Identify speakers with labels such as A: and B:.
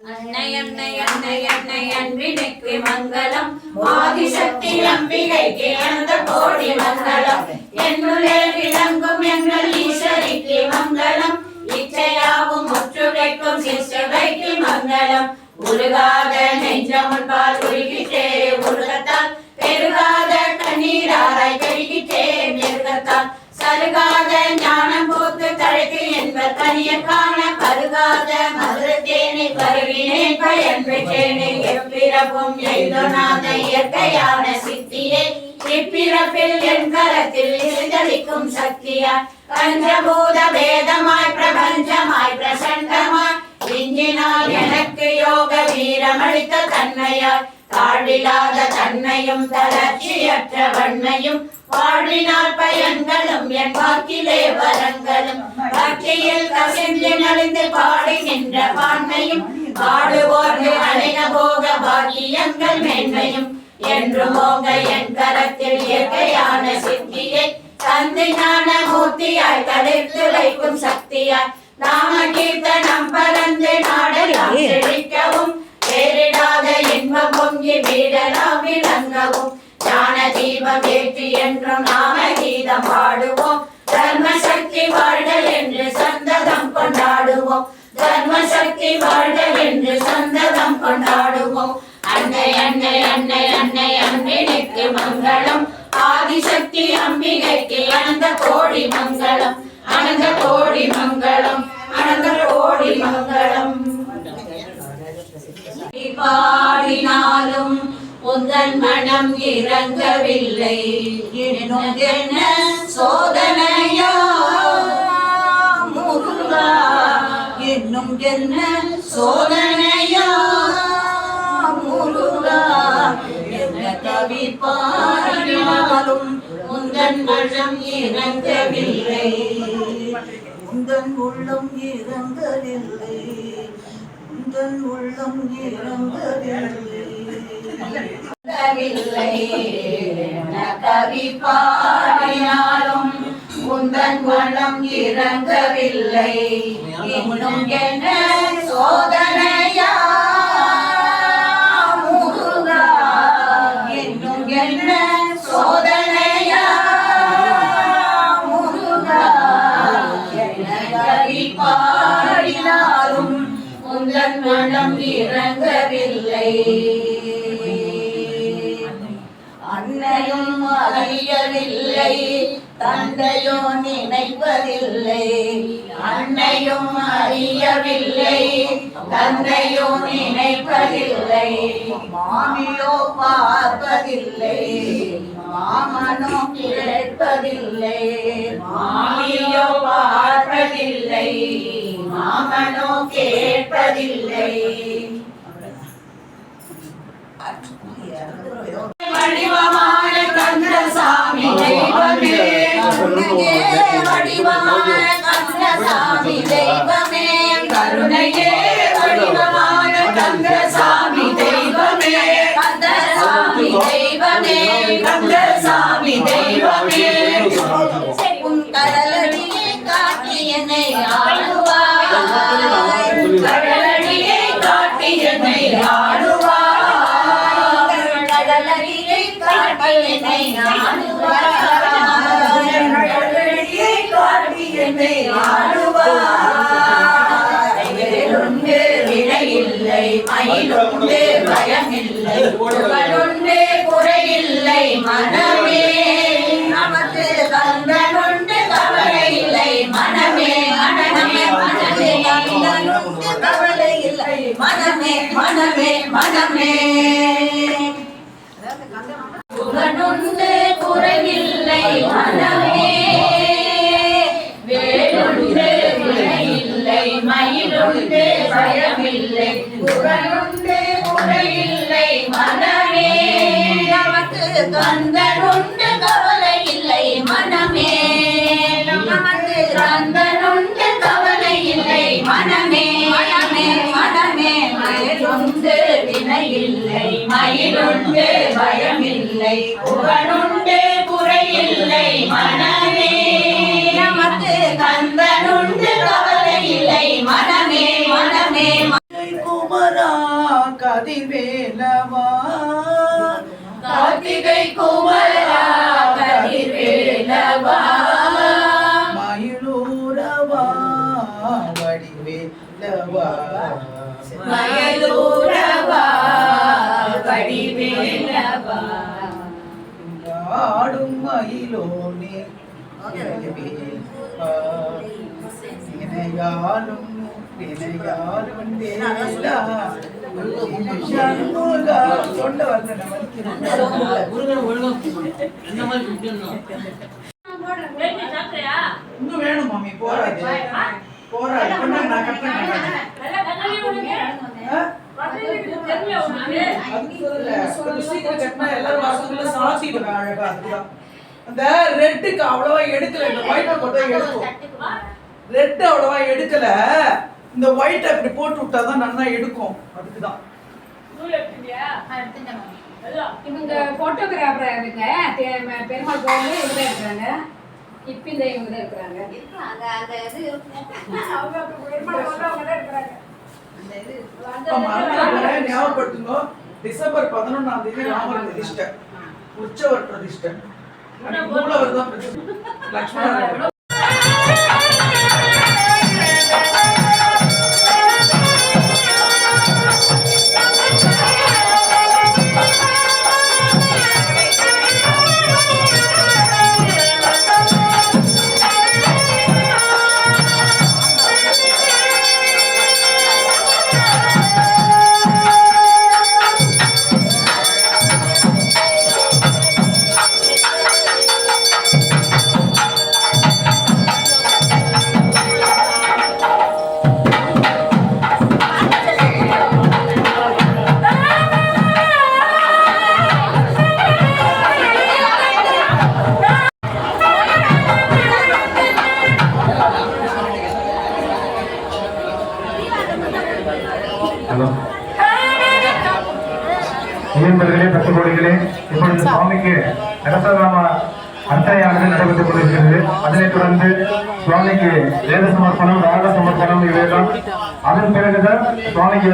A: அன்னை அன்னை அன்னை அன்னை அன்பினுக்கு மங்களம், ஆதிசக்தி அம்பிகைக்கு அனந்த கோடி மங்களம், என்னுள்ளே விளங்கும் எங்கள் ஈஸ்வரிக்கு மங்களம், இச்சையாவும் முற்றுகைக்கும் சிசுவைக்கு மங்களம், உருகாத நெஞ்சமுன் பால் உருகிட்டே உருகத்தால் பெருகாத கண்ணீராராய் பெருகிட்டே மிருகத்தால் சருகாத ஞானம் போத்து தழைத்து என்பர் கனியர் காண பருகாத மதுரத்தேனை பருவினேன் பயன் பெற்றேனே எப்பிறப்பும் எய்தொணாத இயற்கையான சித்தியே இப்பிறப்பில் என் கரத்தில் சிதறிக்கும் சக்தியாய் பஞ்சபூத வேதமாய் பிரபஞ்சமாய் பிரசண்டமாய் இஞ்சினால் எனக்கு யோக வீரமளித்த தன்மையாய் தாழில்லாத தன்மையும் தளர்ச்சியற்ற வன்மையும் வாழ்வினால் பயன்களும் என் வாக்கிலே வரங்களும் பக்தியில் கசிந்து நலிந்து பாடி நின்ற பான்மையும் பாடுவோர்க்கு அணைய போக பாக்கியங்கள் மேன்மையும் என்று போக என் கரத்தில் இயற்கையான சித்தியை தந்தை ஞான மூர்த்தியாய் தளிர்த்து வைக்கும் சக்தியாய் நாம கீர்த்தனம் பறந்து நாடெல்லாம் செழிக்கவும் பேரிடாத இன்பம் பொங்கி வீடலாம் விளங்கவும் ஞான தீபம் ஏற்றி என்றும் நாம கீதம் பாடுவோம் தர்ம சக்தி வாழ்க என்று சந்ததம் கொண்டாடுவோம் தர்ம சக்தி வாழ்க என்று சந்ததம் கொண்டாடுவோம் அன்னை அன்னை அன்னை அன்னை அன்பினுக்கு மங்களம், ஆதிசக்தி அம்பிகைக்கு அனந்த கோடி மங்களம், அனந்த கோடி மங்களம், அனந்த கோடி மங்களம். பாடினாலும் உந்தன் மனம் இறங்கவில்லை எனும் என்ன சோதனையா முருகா, என்னும் என்ன சோதனையா முருகா, என்ன கவி பாடினாலும் உந்தன் மனம் இறங்கவில்லை, உந்தன் உள்ளம் இறங்கவில்லை, உந்தன் உள்ளம் இறங்கவில்லை, கவி பாடினாலும் உந்தன் உள்ளம் இறங்கவில்லை இன்னும் என்ன சோதனையா முருகா, இன்னும் என்ன சோதனையா முருகா, என்ன கவி பாடினாலும் உந்தன் உள்ளம் இறங்கவில்லை. அன்னையும் அறியவில்லை தந்தையோ நினைப்பதில்லை, அன்னையும் அறியவில்லை தந்தையோ நினைப்பதில்லை, மாமியோ பார்ப்பதில்லை மாமனோ கேட்பதில்லை, மாமியோ பார்ப்பதில்லை மாமனோ கேட்பதில்லை. வடிவமான கந்தசாமி தெய்வமே, வடிவமான கந்தசாமி தெய்வமே, கருணையே வடிவமான கந்தசாமி தெய்வமே, கந்தசாமி தெய்வமே, கந்தசாமி தெய்வமே, உன் கடலடியை காட்டி என்னை ஆளுவாய், கடலடியை காட்டி என்னை ஆளுவாய், என்னை ஆளுவாய், காட்டி என்னை ஆளுவாய், வேலுண்டு வினையில்லை மயிலுண்டு பயமில்லை, புகழுண்டு குறையில்லை மனமே, நமக்கு கந்தனுண்டு கவலை இல்லை மனமே, மனமே மனமே கந்தனுண்டு கவலை இல்லை மனமே, மனமே மனமே, புகழுண்டு குறைவில்லை மனமே, வேலுண்டு வினையில்லை மயிலுண்டு பயமில்லை, புகழுண்டு குறையில்லை மனமே, நமக்கு கந்தனுண்டு கவலை இல்லை மனமே, நமக்கு கந்தனுண்டு கவலை இல்லை மனமே, மனமே மனமே, மயிலுண்டு வினையில்லை மயிலுண்டு பயமில்லை, புகழுண்டு குறையில்லை மனமே, நமக்கு கந்தனுண்டு கவலை இல்லை மனமே, மனமே குமரா
B: கதிர்வேலவா
A: கார்த்திகை குமரா கதிர்வேலவா
B: மயிலூரவா வடிவேலவா
A: மயிலூரவா வடிவேலவா
B: ஆடும் மயிலோனே வினையாலும் வினையாலும் சொல்ல வரல இன்னும் வேணும் மாமி போராது போராது நான் கட் பண்ணேன் அந்த ரெட்டுக்கு அவ்வளவா எடுக்கல இந்த ஒயிட்ட மட்டும் எடுக்கும் ரெட் அவ்வளவா எடுக்கல இந்த ஒயிட் அப்படி போட்டு விட்டாதான் நல்லா எடுக்கும் அதுக்குதான்
C: இவங்க போட்டோகிராஃபர் இருங்க பெருமாள் கோயிலே இவங்க இருக்கிறாங்க இப்ப இந்த இவங்க தான் இருக்கிறாங்க
B: ஞாபகப்படுத்துங்க டிசம்பர் 11 ராமர் பிரதிஷ்டை உற்சவர் பிரதிஷ்டை மூலவர் தான் லட்சுமணன்
D: இயன்பர்களே பக்தகோடிகளே இப்பொழுது சுவாமிக்கு ரகசியநாம அர்ச்சனையானது நடைபெற்றுக் கொண்டிருக்கிறது. அதனைத் தொடர்ந்து சுவாமிக்கு வேத சமர்ப்பணம் ராக சமர்ப்பணம் இவைதான். அதன் பிறகுதான் சுவாமிக்கு